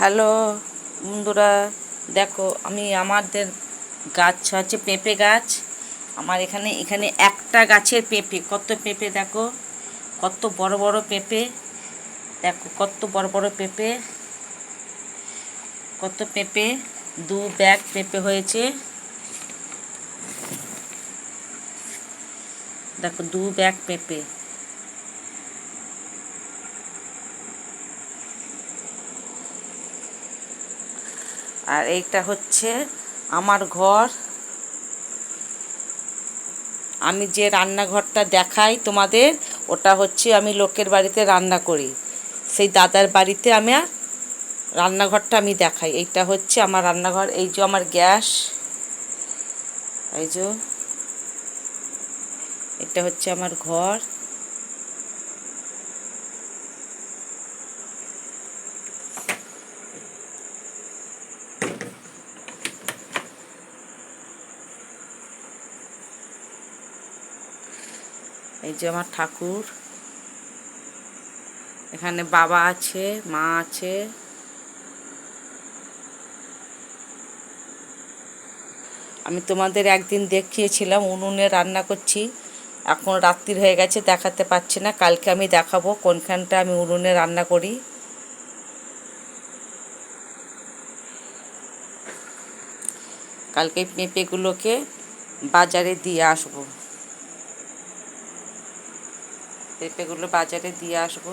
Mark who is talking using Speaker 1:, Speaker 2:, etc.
Speaker 1: Hello বন্ধুরা, দেখো আমি আমাদের গাছ আছে পেঁপে গাছ। আমার এখানে এখানে একটা গাছের পেঁপে, কত পেঁপে দেখো, কত বড় বড় পেঁপে। দেখো কত বড় বড় পেঁপে, কত পেঁপে, 2 ব্যাগ পেঁপে হয়েছে। দেখো 2 ব্যাগ পেঁপে। আর এইটা হচ্ছে আমার ঘর। আমি যে রান্নাঘরটা দেখাই তোমাদের, ওটা হচ্ছে আমি লোকের বাড়িতে রান্না করি, সেই দাদার বাড়িতে আমি রান্নাঘরটা আমি দেখাই। এইটা হচ্ছে আমার রান্নাঘর। এই যে আমার গ্যাস, এই যে এটা হচ্ছে আমার ঘর। এই যে আমার ঠাকুর, এখানে বাবা আছে, মা আছে। আমি তোমাদের একদিন দেখিয়েছিলাম উনুনে রান্না করছি, এখন রাত্রির হয়ে গেছে দেখাতে পাচ্ছি না, কালকে আমি দেখাবো কোনখানটা আমি উনুনে রান্না করি। কালকে পেঁপেগুলোকে বাজারে দিয়ে আসবো, পেঁপেগুলো বাজারে দিয়ে আসবো।